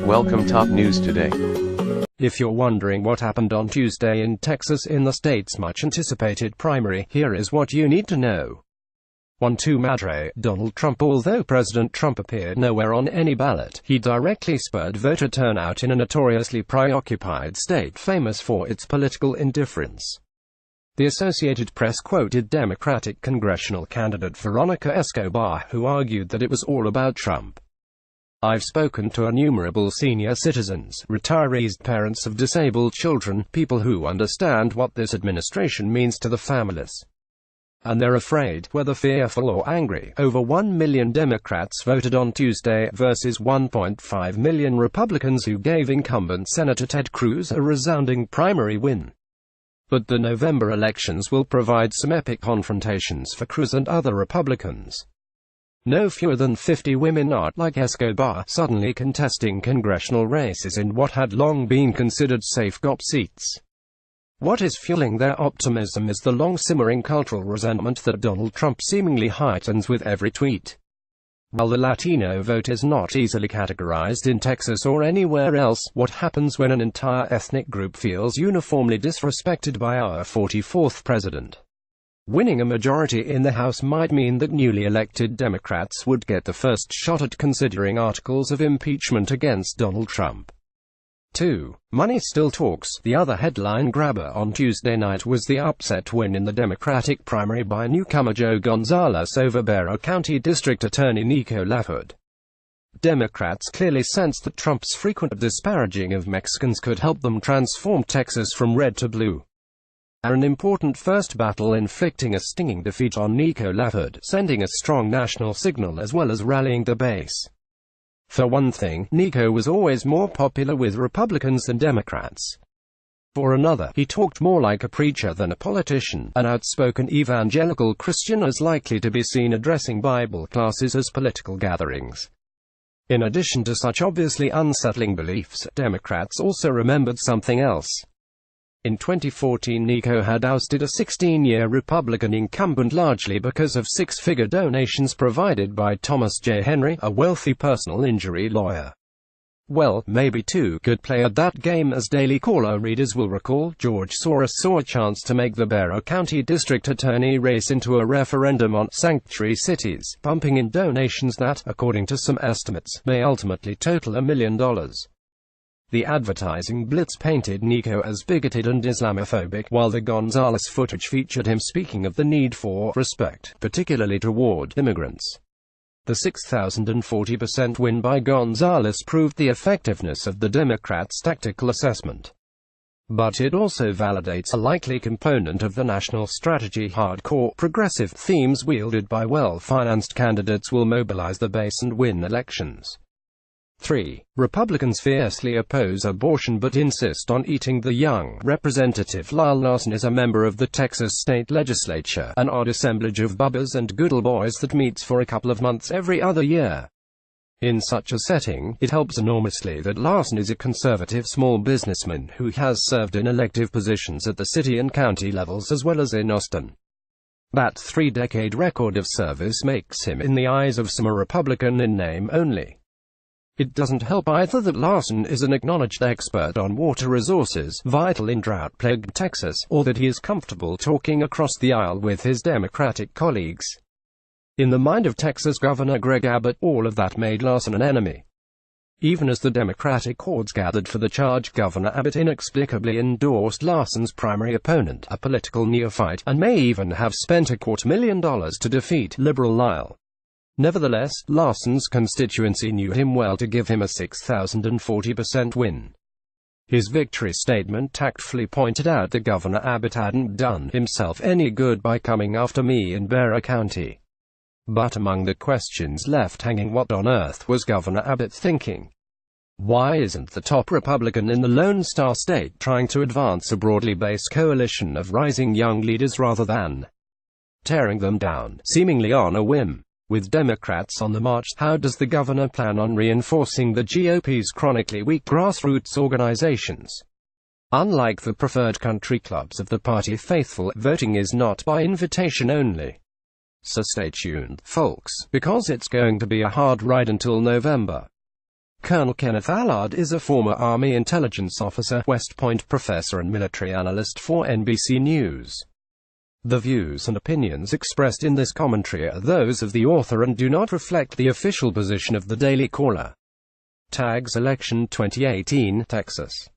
Welcome top news today. If you're wondering what happened on Tuesday in Texas in the state's much-anticipated primary, here is what you need to know. 1-2 Madre, Donald Trump. Although President Trump appeared nowhere on any ballot, he directly spurred voter turnout in a notoriously preoccupied state famous for its political indifference. The Associated Press quoted Democratic congressional candidate Veronica Escobar, who argued that it was all about Trump. "I've spoken to innumerable senior citizens, retirees, parents of disabled children, people who understand what this administration means to the families. And they're afraid, whether fearful or angry." Over 1 million Democrats voted on Tuesday, versus 1.5 million Republicans who gave incumbent Senator Ted Cruz a resounding primary win. But the November elections will provide some epic confrontations for Cruz and other Republicans. No fewer than 50 women are, like Escobar, suddenly contesting congressional races in what had long been considered safe GOP seats. What is fueling their optimism is the long-simmering cultural resentment that Donald Trump seemingly heightens with every tweet. While the Latino vote is not easily categorized in Texas or anywhere else, what happens when an entire ethnic group feels uniformly disrespected by our 44th president? Winning a majority in the House might mean that newly elected Democrats would get the first shot at considering articles of impeachment against Donald Trump. 2. Money still talks. The other headline grabber on Tuesday night was the upset win in the Democratic primary by newcomer Joe Gonzalez over Barrow County District Attorney Nico LaFord. Democrats clearly sensed that Trump's frequent disparaging of Mexicans could help them transform Texas from red to blue. An important first battle, inflicting a stinging defeat on Nico LaFord, sending a strong national signal as well as rallying the base. For one thing, Nico was always more popular with Republicans than Democrats. For another, he talked more like a preacher than a politician, an outspoken evangelical Christian as likely to be seen addressing Bible classes as political gatherings. In addition to such obviously unsettling beliefs, Democrats also remembered something else. In 2014, Nico had ousted a 16-year Republican incumbent largely because of six-figure donations provided by Thomas J. Henry, a wealthy personal injury lawyer. Well, maybe too good play at that game. As Daily Caller readers will recall, George Soros saw a chance to make the Barrow County District Attorney race into a referendum on sanctuary cities, pumping in donations that, according to some estimates, may ultimately total $1 million. The advertising blitz painted Nico as bigoted and Islamophobic, while the Gonzalez footage featured him speaking of the need for respect, particularly toward immigrants. The 6,040% win by Gonzalez proved the effectiveness of the Democrats' tactical assessment. But it also validates a likely component of the national strategy: hardcore, progressive themes wielded by well-financed candidates will mobilize the base and win elections. 3. Republicans fiercely oppose abortion but insist on eating the young. Representative Lyle Larson is a member of the Texas state legislature, an odd assemblage of bubbers and good old boys that meets for a couple of months every other year. In such a setting, it helps enormously that Larson is a conservative small businessman who has served in elective positions at the city and county levels as well as in Austin. That 3-decade record of service makes him, in the eyes of some, a Republican in name only. It doesn't help either that Larson is an acknowledged expert on water resources, vital in drought-plagued Texas, or that he is comfortable talking across the aisle with his Democratic colleagues. In the mind of Texas Governor Greg Abbott, all of that made Larson an enemy. Even as the Democratic hordes gathered for the charge, Governor Abbott inexplicably endorsed Larson's primary opponent, a political neophyte, and may even have spent $250,000 to defeat liberal Lyle. Nevertheless, Larson's constituency knew him well to give him a 6,040% win. His victory statement tactfully pointed out that Governor Abbott hadn't done himself any good by coming after me in Barrow County. But among the questions left hanging, what on earth was Governor Abbott thinking? Why isn't the top Republican in the Lone Star State trying to advance a broadly based coalition of rising young leaders rather than tearing them down, seemingly on a whim? With Democrats on the march, how does the governor plan on reinforcing the GOP's chronically weak grassroots organizations? Unlike the preferred country clubs of the party faithful, voting is not by invitation only. So stay tuned, folks, because it's going to be a hard ride until November. Colonel Kenneth Allard is a former Army intelligence officer, West Point professor and military analyst for NBC News. The views and opinions expressed in this commentary are those of the author and do not reflect the official position of the Daily Caller. Tags Election 2018, Texas.